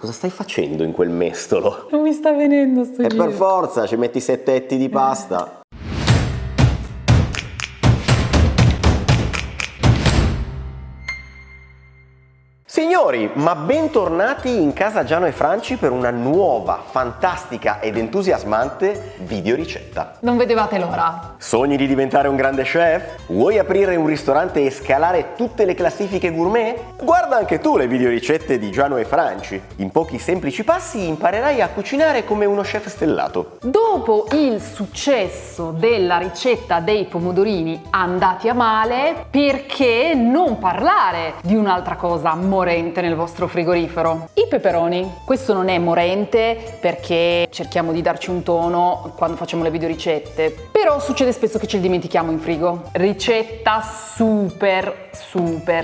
Cosa stai facendo in quel mestolo? Non mi sta venendo sto giro. Per forza, ci metti 7 etti di pasta. Signori, ma bentornati in casa Giano e Franci per una nuova, fantastica ed entusiasmante videoricetta. Non vedevate l'ora? Sogni di diventare un grande chef? Vuoi aprire un ristorante e scalare tutte le classifiche gourmet? Guarda anche tu le videoricette di Giano e Franci. In pochi semplici passi imparerai a cucinare come uno chef stellato. Dopo il successo della ricetta dei pomodorini andati a male, perché non parlare di un'altra cosa morente nel vostro frigorifero? I peperoni. Questo non è morente perché cerchiamo di darci un tono quando facciamo le videoricette, però succede spesso che ce li dimentichiamo in frigo. Ricetta super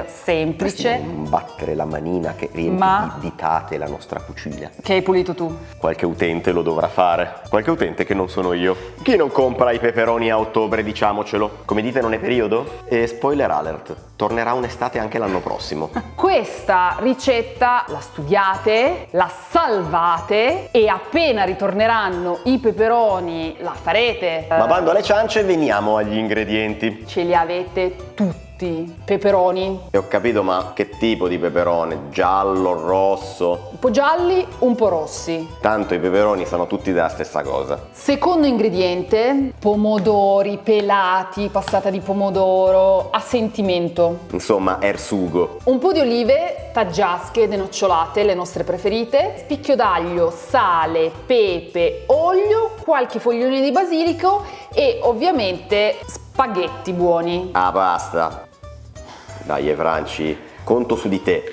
semplice. Non battere la manina che riempie di ditate la nostra cucina. Che hai pulito tu. Qualche utente lo dovrà fare. Qualche utente che non sono io. Chi non compra i peperoni a ottobre, diciamocelo? Come dite non è periodo? E spoiler alert, tornerà un'estate anche l'anno prossimo. Questa ricetta la studiate, la salvate e appena ritorneranno i peperoni la farete. Ma bando alle ciance, veniamo agli ingredienti. Ce li avete tutti. Peperoni. E ho capito, ma che tipo di peperone? Giallo, rosso? Un po' gialli, un po' rossi. Tanto i peperoni sono tutti della stessa cosa. Secondo ingrediente, pomodori pelati, passata di pomodoro, a sentimento. Insomma, ersugo. Un po' di olive, taggiasche, denocciolate, le nostre preferite, spicchio d'aglio, sale, pepe, olio, qualche fogliolino di basilico e ovviamente spaghetti buoni. Ah, basta. Dai, Franci, conto su di te.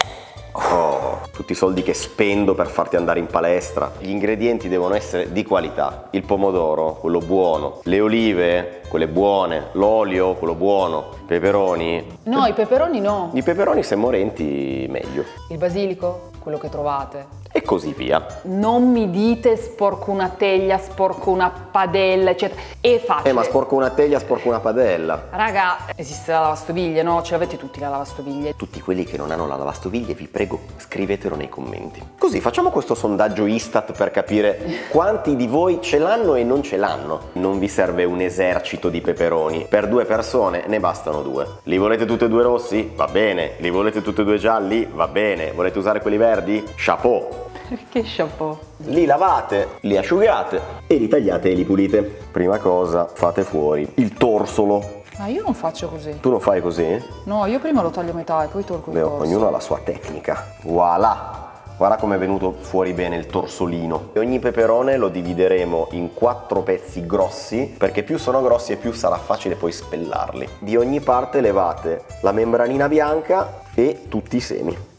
Oh, tutti i soldi che spendo per farti andare in palestra. Gli ingredienti devono essere di qualità. Il pomodoro, quello buono. Le olive, quelle buone. L'olio, quello buono. Peperoni. No, i peperoni no. I peperoni, se morenti, meglio. Il basilico, quello che trovate. E così via. Non mi dite sporco una teglia, sporco una padella, eccetera. È facile. Ma sporco una teglia, sporco una padella. Raga, esiste la lavastoviglie, no? Ce l'avete tutti la lavastoviglie. Tutti quelli che non hanno la lavastoviglie, vi prego, scrivetelo nei commenti. Così facciamo questo sondaggio Istat per capire quanti di voi ce l'hanno e non ce l'hanno. Non vi serve un esercito di peperoni. Per 2 persone ne bastano 2. Li volete tutti e 2 rossi? Va bene. Li volete tutti e 2 gialli? Va bene. Volete usare quelli verdi? Chapeau. Che chapeau. Li lavate, li asciugate e li tagliate e li pulite. Prima cosa, fate fuori il torsolo. Ma io non faccio così. Tu non fai così? No, io prima lo taglio a metà e poi tolgo il torso. Ognuno ha la sua tecnica. Voilà! Guarda come è venuto fuori bene il torsolino. E ogni peperone lo divideremo in 4 pezzi grossi, perché più sono grossi e più sarà facile poi spellarli. Di ogni parte levate la membranina bianca e tutti i semi.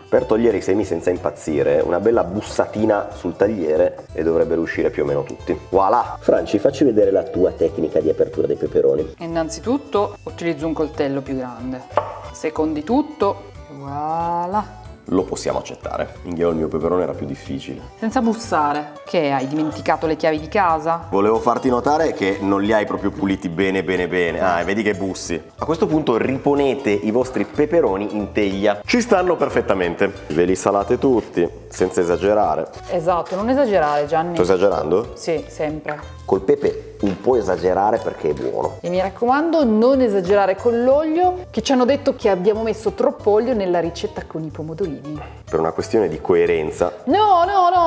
Per togliere i semi senza impazzire, una bella bussatina sul tagliere e dovrebbero uscire più o meno tutti. Voilà! Franci, facci vedere la tua tecnica di apertura dei peperoni. Innanzitutto utilizzo un coltello più grande. Secondo tutto, voilà. Lo possiamo accettare. Io il mio peperone era più difficile. Senza bussare. Che hai dimenticato le chiavi di casa? Volevo farti notare che non li hai proprio puliti bene. Ah, e vedi che bussi. A questo punto riponete i vostri peperoni in teglia. Ci stanno perfettamente. Ve li salate tutti, senza esagerare. Esatto, non esagerare, Gianni. Sto esagerando? Sì, sempre. Col pepe un po' esagerare perché è buono. E mi raccomando, non esagerare con l'olio, che ci hanno detto che abbiamo messo troppo olio nella ricetta con i pomodorini. Per una questione di coerenza. No,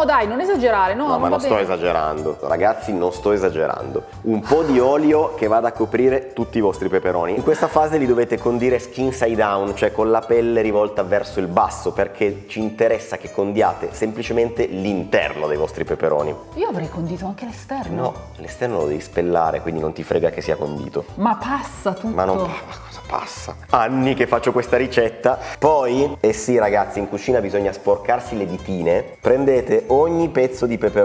dai, non esagerare, no. No, ma non sto esagerando. Ragazzi, non sto esagerando. Un po' di olio che vada a coprire tutti i vostri peperoni. In questa fase li dovete condire skin side down, cioè con la pelle rivolta verso il basso, perché ci interessa che condiate semplicemente l'interno dei vostri peperoni. Io avrei condito anche l'esterno. No, l'esterno lo devi spellare, quindi non ti frega che sia condito. Ma passa tutto. Ma cosa passa? Anni che faccio questa ricetta. Poi, sì ragazzi, in cucina bisogna sporcarsi le ditine. Prendete ogni pezzo di peperone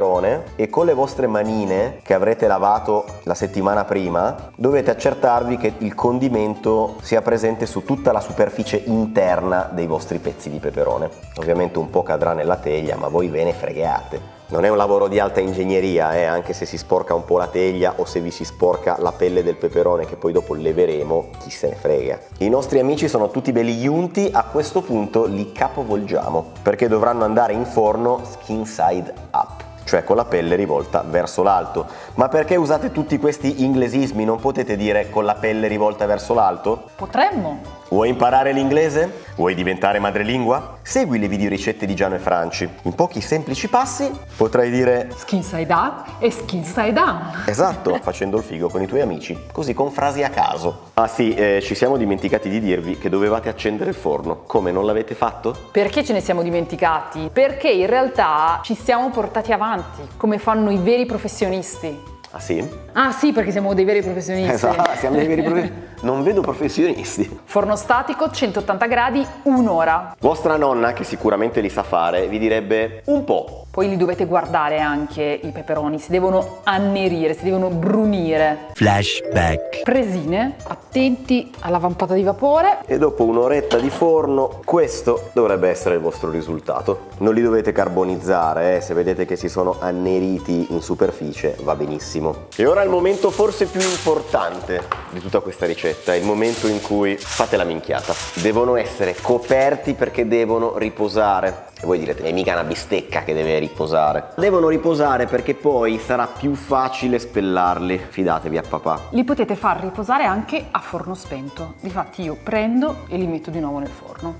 e con le vostre manine che avrete lavato la settimana prima dovete accertarvi che il condimento sia presente su tutta la superficie interna dei vostri pezzi di peperone. Ovviamente un po' cadrà nella teglia, ma voi ve ne fregate. Non è un lavoro di alta ingegneria, anche se si sporca un po' la teglia o se vi si sporca la pelle del peperone che poi dopo leveremo, chi se ne frega. I nostri amici sono tutti belli giunti, a questo punto li capovolgiamo perché dovranno andare in forno skin side up, cioè con la pelle rivolta verso l'alto. Ma perché usate tutti questi inglesismi? Non potete dire con la pelle rivolta verso l'alto? Potremmo. Vuoi imparare l'inglese? Vuoi diventare madrelingua? Segui le videoricette di Giano e Franci. In pochi semplici passi potrai dire Skin side up e skin side down. esatto, facendo il figo con i tuoi amici, così con frasi a caso. Ah sì, ci siamo dimenticati di dirvi che dovevate accendere il forno. Come, non l'avete fatto? Perché ce ne siamo dimenticati? Perché in realtà ci siamo portati avanti, come fanno i veri professionisti. Ah sì? Ah sì, perché siamo dei veri professionisti. Esatto, siamo dei veri professionisti. Non vedo professionisti. Forno statico, 180 gradi, un'ora. Vostra nonna, che sicuramente li sa fare, vi direbbe un po'. Poi li dovete guardare anche i peperoni, si devono annerire, si devono brunire. Flashback. Presine, attenti alla vampata di vapore. E dopo un'oretta di forno, questo dovrebbe essere il vostro risultato. Non li dovete carbonizzare, se vedete che si sono anneriti in superficie va benissimo. E ora il momento forse più importante di tutta questa ricetta, è il momento in cui fate la minchiata. Devono essere coperti perché devono riposare. E voi direte, è mica una bistecca che deve riposare. Devono riposare perché poi sarà più facile spellarli. Fidatevi a papà. Li potete far riposare anche a forno spento. Difatti io prendo e li metto di nuovo nel forno.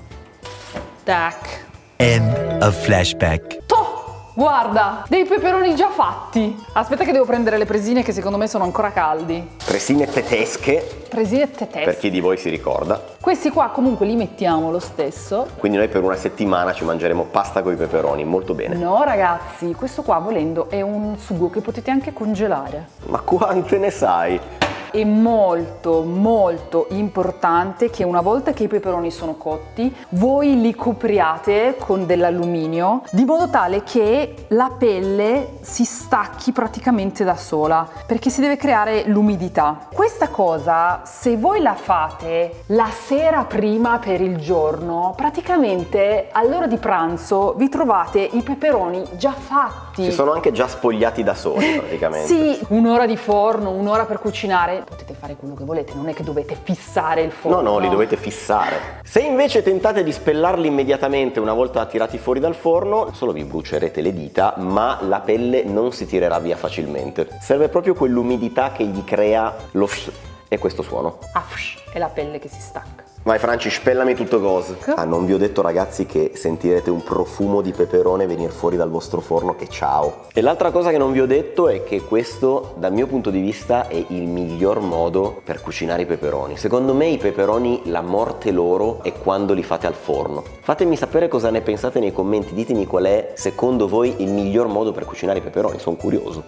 Tac. End of flashback. Guarda, dei peperoni già fatti. Aspetta che devo prendere le presine che secondo me sono ancora caldi. Presine tedesche, Presine tedesche. per chi di voi si ricorda. Questi qua comunque li mettiamo lo stesso. Quindi noi per una settimana ci mangeremo pasta con i peperoni, molto bene. No ragazzi, questo qua volendo è un sugo che potete anche congelare. Ma quante ne sai? È molto molto importante che una volta che i peperoni sono cotti voi li copriate con dell'alluminio di modo tale che la pelle si stacchi praticamente da sola, perché si deve creare l'umidità. Questa cosa, se voi la fate la sera prima per il giorno, praticamente all'ora di pranzo vi trovate i peperoni già fatti. Si sono anche già spogliati da soli praticamente. Sì, un'ora di forno, un'ora per cucinare. Potete fare quello che volete, non è che dovete fissare il forno. No, li dovete fissare. Se invece tentate di spellarli immediatamente una volta tirati fuori dal forno, non solo vi brucerete le dita, ma la pelle non si tirerà via facilmente. Serve proprio quell'umidità che gli crea lo e questo suono. È la pelle che si stacca. Vai Franci, spellami tutto cose. Ah, non vi ho detto ragazzi che sentirete un profumo di peperone venire fuori dal vostro forno, che ciao. E l'altra cosa che non vi ho detto è che questo, dal mio punto di vista, è il miglior modo per cucinare i peperoni. Secondo me i peperoni, la morte loro è quando li fate al forno. Fatemi sapere cosa ne pensate nei commenti, ditemi qual è secondo voi il miglior modo per cucinare i peperoni, sono curioso.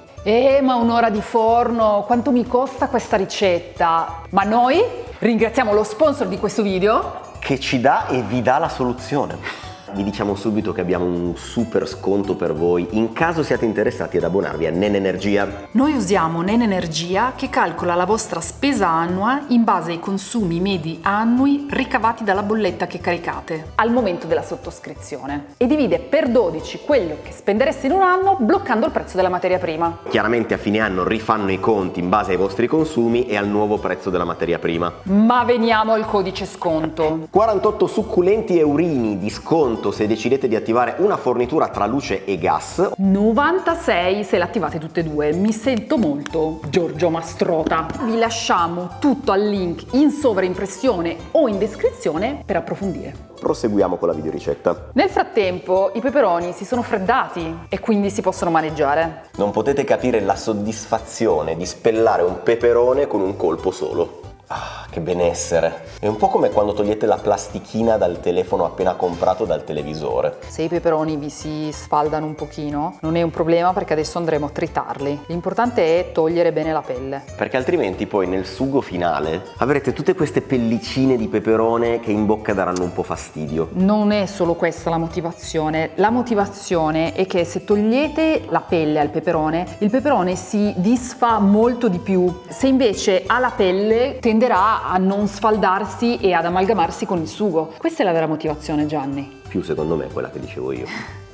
Ma un'ora di forno, quanto mi costa questa ricetta? Ma noi ringraziamo lo sponsor di questo video che ci dà e vi dà la soluzione. Vi diciamo subito che abbiamo un super sconto per voi in caso siate interessati ad abbonarvi a Nen Energia. Noi usiamo Nen Energia che calcola la vostra spesa annua in base ai consumi medi annui ricavati dalla bolletta che caricate al momento della sottoscrizione e divide per 12 quello che spendereste in un anno bloccando il prezzo della materia prima. Chiaramente a fine anno rifanno i conti in base ai vostri consumi e al nuovo prezzo della materia prima. Ma veniamo al codice sconto. 48 succulenti eurini di sconto se decidete di attivare una fornitura tra luce e gas. 96 se le attivate tutte e due. Mi sento molto Giorgio Mastrota. Vi lasciamo tutto al link in sovraimpressione o in descrizione per approfondire. Proseguiamo con la videoricetta. Nel frattempo i peperoni si sono freddati e quindi si possono maneggiare. Non potete capire la soddisfazione di spellare un peperone con un colpo solo. Ah, che benessere! È un po' come quando togliete la plastichina dal telefono appena comprato dal televisore. Se i peperoni vi si sfaldano un pochino, non è un problema perché adesso andremo a tritarli. L'importante è togliere bene la pelle. Perché altrimenti poi nel sugo finale avrete tutte queste pellicine di peperone che in bocca daranno un po' fastidio. Non è solo questa la motivazione. La motivazione è che se togliete la pelle al peperone, il peperone si disfa molto di più. Se invece ha la pelle, tenderà a non sfaldarsi e ad amalgamarsi con il sugo. Questa è la vera motivazione, Gianni. Più secondo me quella che dicevo io.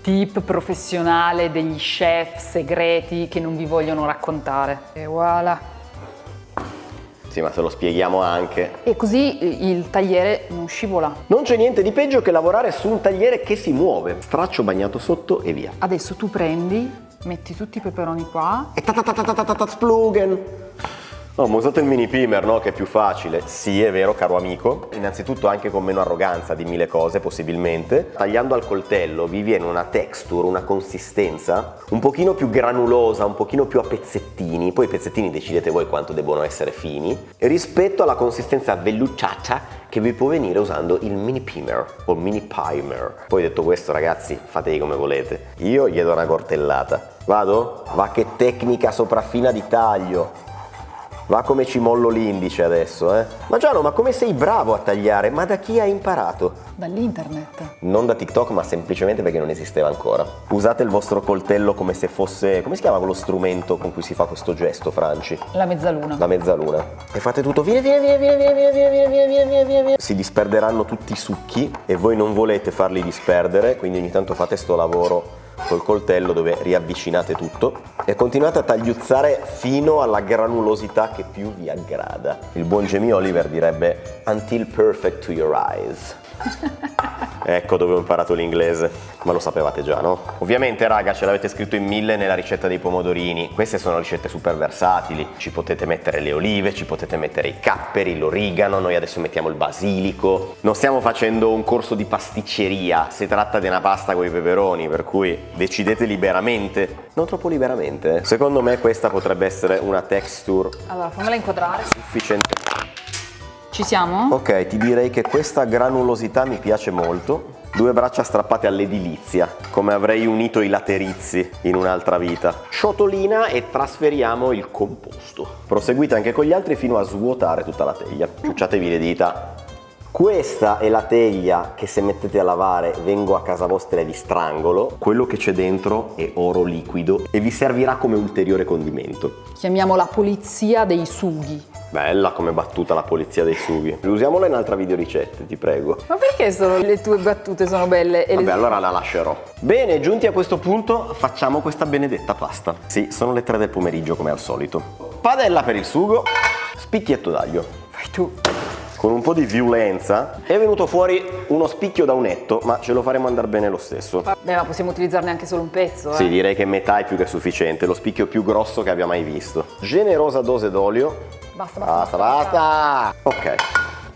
tip professionale degli chef segreti che non vi vogliono raccontare. E voilà. Sì, ma se lo spieghiamo anche. E così il tagliere non scivola. Non c'è niente di peggio che lavorare su un tagliere che si muove. Straccio bagnato sotto e via. Adesso tu prendi, metti tutti i peperoni qua. E splugen. Oh, ma usate il mini primer, no? Che è più facile. Sì, è vero, caro amico. Innanzitutto anche con meno arroganza, dimmi le cose, possibilmente. Tagliando al coltello vi viene una texture, una consistenza un pochino più granulosa, un pochino più a pezzettini. Poi i pezzettini decidete voi quanto devono essere fini. Rispetto alla consistenza vellutata che vi può venire usando il mini primer o il mini primer. Poi detto questo, ragazzi, fatevi come volete. Io gli do una cortellata. Vado? Va che tecnica sopraffina di taglio. Va come ci mollo l'indice adesso, eh? Ma Giano, ma come sei bravo a tagliare? Ma da chi hai imparato? Dall'internet. Non da TikTok, ma semplicemente perché non esisteva ancora. Usate il vostro coltello come se fosse... Come si chiama quello strumento con cui si fa questo gesto, Franci? La mezzaluna. La mezzaluna. E fate tutto via. Si disperderanno tutti i succhi e voi non volete farli disperdere, quindi ogni tanto fate sto lavoro col coltello dove riavvicinate tutto e continuate a tagliuzzare fino alla granulosità che più vi aggrada. Il buon Jamie Oliver direbbe until perfect to your eyes. Ecco dove ho imparato l'inglese, ma lo sapevate già, no? Ovviamente, raga, ce l'avete scritto in 1000 nella ricetta dei pomodorini. Queste sono ricette super versatili. Ci potete mettere le olive, ci potete mettere i capperi, l'origano, noi adesso mettiamo il basilico. Non stiamo facendo un corso di pasticceria, si tratta di una pasta con i peperoni, per cui decidete liberamente. Non troppo liberamente, eh. Secondo me questa potrebbe essere una texture Allora, fammela inquadrare. sufficiente. Ci siamo? Ok, ti direi che questa granulosità mi piace molto. 2 braccia strappate all'edilizia, come avrei unito i laterizi in un'altra vita. Sciotolina e trasferiamo il composto. Proseguite anche con gli altri fino a svuotare tutta la teglia. Ciucciatevi le dita. Questa è la teglia che se mettete a lavare vengo a casa vostra e vi strangolo. Quello che c'è dentro è oro liquido e vi servirà come ulteriore condimento. Chiamiamo la polizia dei sughi. Bella come battuta la polizia dei sughi. Usiamola in altra videoricette, ti prego. Ma perché solo le tue battute sono belle? Vabbè, allora la lascerò. Bene, giunti a questo punto, facciamo questa benedetta pasta. Sì, sono le 3 del pomeriggio come al solito. Padella per il sugo, spicchietto d'aglio. Fai tu. Con un po' di violenza è venuto fuori uno spicchio da unetto, ma ce lo faremo andare bene lo stesso. Beh, ma possiamo utilizzarne anche solo un pezzo, Sì, direi che metà è più che sufficiente, lo spicchio più grosso che abbia mai visto. Generosa dose d'olio. Basta. Ok.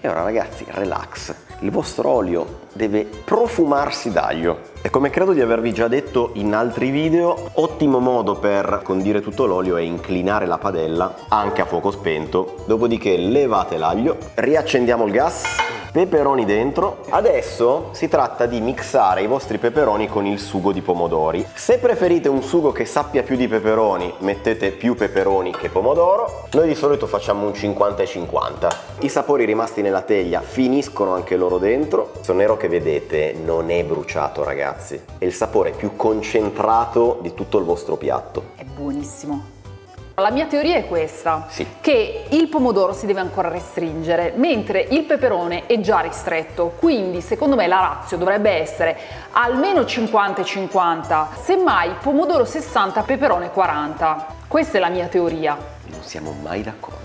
E ora ragazzi, relax. Il vostro olio deve profumarsi d'aglio. E come credo di avervi già detto in altri video, ottimo modo per condire tutto l'olio è inclinare la padella anche a fuoco spento. Dopodiché levate l'aglio, riaccendiamo il gas, peperoni dentro. Adesso si tratta di mixare i vostri peperoni con il sugo di pomodori. Se preferite un sugo che sappia più di peperoni, mettete più peperoni che pomodoro. Noi di solito facciamo un 50 e 50. I sapori rimasti nella teglia finiscono anche loro dentro. Questo nero che vedete non è bruciato, ragazzi. È il sapore più concentrato di tutto il vostro piatto. È buonissimo. La mia teoria è questa, Sì. che il pomodoro si deve ancora restringere, mentre il peperone è già ristretto, quindi secondo me la ratio dovrebbe essere almeno 50 e 50, semmai pomodoro 60, peperone 40. Questa è la mia teoria. Non siamo mai d'accordo.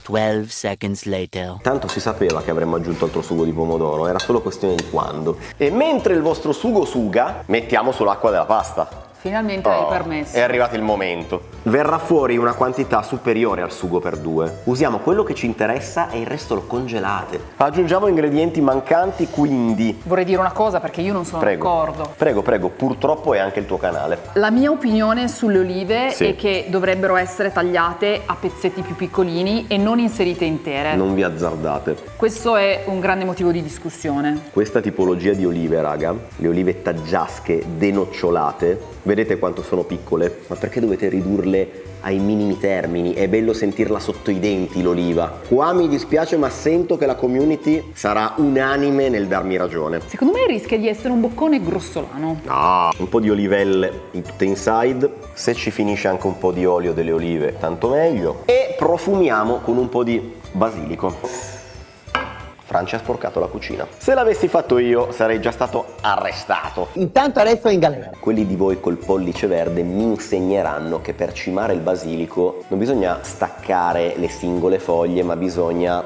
12 seconds later. Tanto si sapeva che avremmo aggiunto altro sugo di pomodoro, era solo questione di quando. E mentre il vostro sugo suga, mettiamo sull'acqua della pasta. Finalmente hai permesso. È arrivato il momento. Verrà fuori una quantità superiore al sugo per 2. Usiamo quello che ci interessa e il resto lo congelate. Aggiungiamo ingredienti mancanti, quindi... Vorrei dire una cosa perché io non sono d'accordo. Prego, purtroppo è anche il tuo canale. La mia opinione sulle olive Sì. è che dovrebbero essere tagliate a pezzetti più piccolini e non inserite intere. Non vi azzardate. Questo è un grande motivo di discussione. Questa tipologia di olive, raga, le olive taggiasche denocciolate, vedete quanto sono piccole? Ma perché dovete ridurle ai minimi termini? È bello sentirla sotto i denti l'oliva. Qua mi dispiace, ma sento che la community sarà unanime nel darmi ragione. Secondo me rischia di essere un boccone grossolano. Ah, un po' di olivelle in tutte inside. Se ci finisce anche un po' di olio delle olive, tanto meglio. E profumiamo con un po' di basilico. Francia ha sporcato la cucina. Se l'avessi fatto io sarei già stato arrestato. Intanto adesso è in galera. Quelli di voi col pollice verde mi insegneranno che per cimare il basilico non bisogna staccare le singole foglie, ma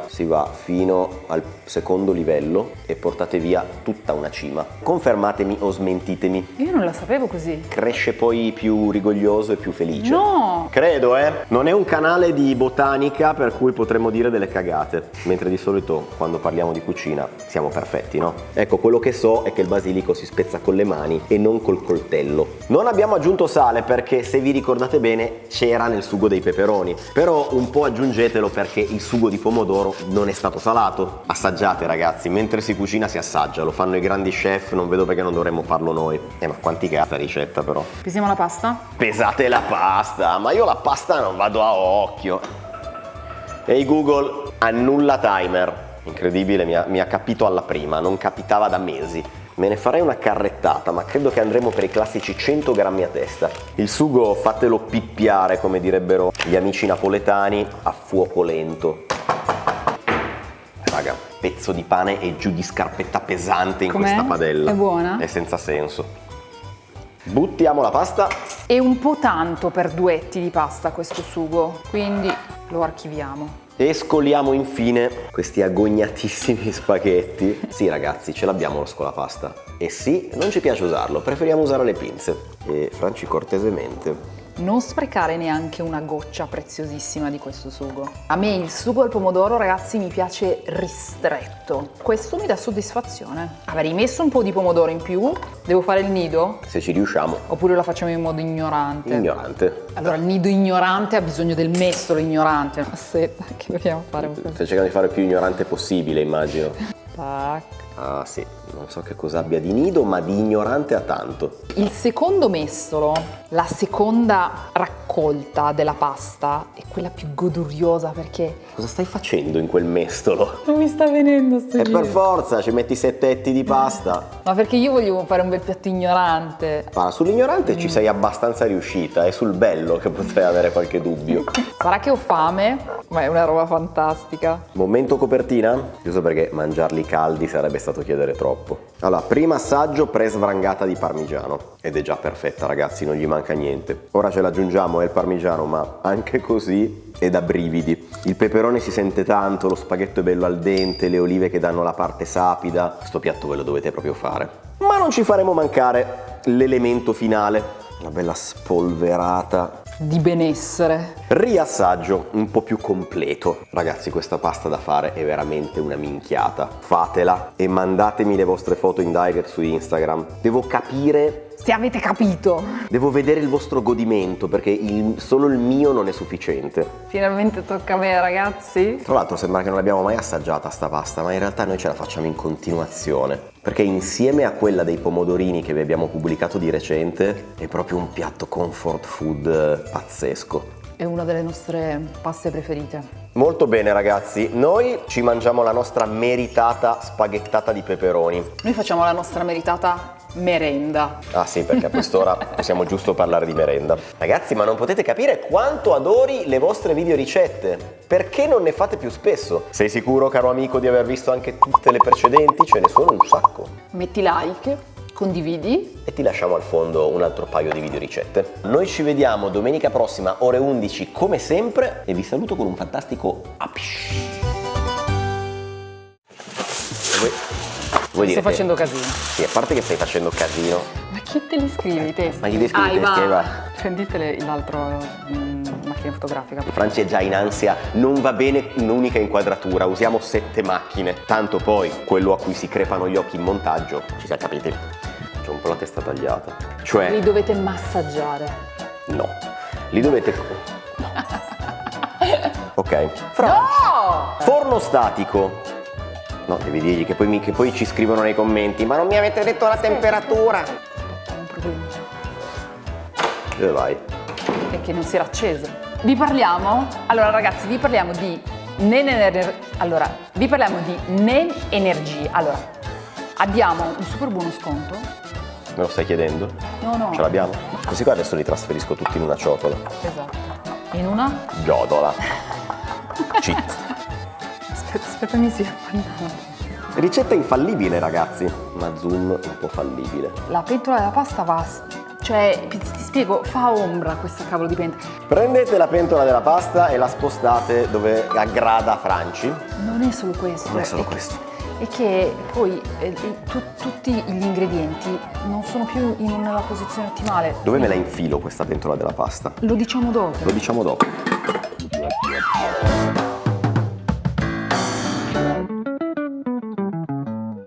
si va fino al secondo livello e portate via tutta una cima. Confermatemi o smentitemi. Io non la sapevo così. Cresce poi più rigoglioso e più felice. No! Credo, non è un canale di botanica per cui potremmo dire delle cagate, mentre di solito quando parliamo di cucina siamo perfetti, no? Ecco, quello che so è che il basilico si spezza con le mani e non col coltello. Non abbiamo aggiunto sale perché, se vi ricordate bene, c'era nel sugo dei peperoni, però un po' aggiungetelo perché il sugo di pomodoro non è stato salato. Assaggiate, ragazzi, mentre si cucina si assaggia, lo fanno i grandi chef, non vedo perché non dovremmo farlo noi. Ma quanti cazzo ricetta però? Pesiamo la pasta? Pesate la pasta, ma io la pasta non vado a occhio. Ehi Google, annulla timer. Incredibile, mi ha capito alla prima, non capitava da mesi. Me ne farei una carrettata, ma credo che andremo per i classici 100 grammi a testa. Il sugo fatelo pippiare, come direbbero gli amici napoletani, a fuoco lento. Raga, pezzo di pane e giù di scarpetta pesante in Com'è? questa padella. È buona? È senza senso. Buttiamo la pasta. È un po' tanto per 2 etti di pasta questo sugo, quindi lo archiviamo. E scoliamo infine questi agognatissimi spaghetti. Sì ragazzi, ce l'abbiamo lo scolapasta. E sì, non ci piace usarlo, preferiamo usare le pinze. E Franci, cortesemente. Non sprecare neanche una goccia preziosissima di questo sugo. A me il sugo al pomodoro, ragazzi, mi piace ristretto. Questo mi dà soddisfazione. Avrei messo un po' di pomodoro in più. Devo fare il nido? Se ci riusciamo. Oppure la facciamo in modo ignorante? Ignorante. Allora, il nido ignorante ha bisogno del mestolo ignorante. Aspetta, che dobbiamo fare un po'. Stai cercando di fare il più ignorante possibile, immagino. Tac. Ah sì, non so che cosa abbia di nido, ma di ignorante ha tanto. Il secondo mestolo, la seconda raccolta della pasta, è quella più goduriosa perché Cosa stai facendo in quel mestolo? non mi sta venendo sto E giro. per forza, ci metti 7 etti di pasta. Ma perché io volevo fare un bel piatto ignorante. Guarda, sull'ignorante ci sei abbastanza riuscita, è sul bello che potrei avere qualche dubbio. Sarà che ho fame, ma è una roba fantastica. Momento copertina? Giusto perché mangiarli caldi sarebbe stato chiedere troppo. Allora, primo assaggio, pre-svrangata di parmigiano. Ed è già perfetta, ragazzi, non gli manca niente. Ora ce l'aggiungiamo, è il parmigiano, ma anche così è da brividi. Il peperone si sente tanto, lo spaghetto è bello al dente, le olive che danno la parte sapida. Sto piatto ve lo dovete proprio fare. Ma non ci faremo mancare l'elemento finale. Una bella spolverata Di benessere. riassaggio un po' più completo. Ragazzi, questa pasta da fare è veramente una minchiata. Fatela e mandatemi le vostre foto in direct su Instagram. Devo capire, Se avete capito. devo vedere il vostro godimento, perché solo il mio non è sufficiente. Finalmente tocca a me, ragazzi. Tra l'altro sembra che non l'abbiamo mai assaggiata sta pasta, ma in realtà noi ce la facciamo in continuazione. Perché insieme a quella dei pomodorini che vi abbiamo pubblicato di recente, è proprio un piatto comfort food pazzesco. È una delle nostre paste preferite. Molto bene ragazzi, noi ci mangiamo la nostra meritata spaghettata di peperoni. Noi facciamo la nostra meritata merenda. Ah sì, perché a quest'ora possiamo giusto parlare di merenda. Ragazzi, ma non potete capire quanto adori le vostre videoricette. Perché non ne fate più spesso? Sei sicuro, caro amico, di aver visto anche tutte le precedenti? Ce ne sono un sacco. Metti like, condividi. E ti lasciamo al fondo un altro paio di videoricette. Noi ci vediamo domenica prossima, ore 11, come sempre, e vi saluto con un fantastico apish. Vuoi dire Sto facendo casino. Sì, a parte che stai facendo casino. Ma chi te li scrive i testi? Ma chi li scrive i testi? va. Prendite l'altro macchina fotografica. Franci è già in ansia, non va bene un'unica inquadratura, usiamo 7 macchine. Tanto poi quello a cui si crepano gli occhi in montaggio, ci siamo capiti? C'ho un po' la testa tagliata. Cioè, Li dovete massaggiare. no, li dovete... No. Ok. Franci, No! forno statico. No, devi dirgli che poi ci scrivono nei commenti, ma non mi avete detto la temperatura. È un problema. Dove vai? È che non si era acceso. Vi parliamo? Allora ragazzi, vi parliamo di Nen Energy. Allora, abbiamo un super buono sconto. Me lo stai chiedendo? No. Ce l'abbiamo? Questi qua adesso li trasferisco tutti in una ciotola. Esatto. In una? Giodola. Cheat. Aspetta, mi si è appannato. Ricetta infallibile, ragazzi, ma zoom un po' fallibile. La pentola della pasta va... Cioè, ti spiego, fa ombra questa cavolo di pentola. Prendete la pentola della pasta e la spostate dove aggrada Franci. Non è solo questo. Non è solo questo. È che poi tutti gli ingredienti non sono più in una posizione ottimale. Dove me la infilo questa pentola della pasta? Lo diciamo dopo. Lo diciamo dopo.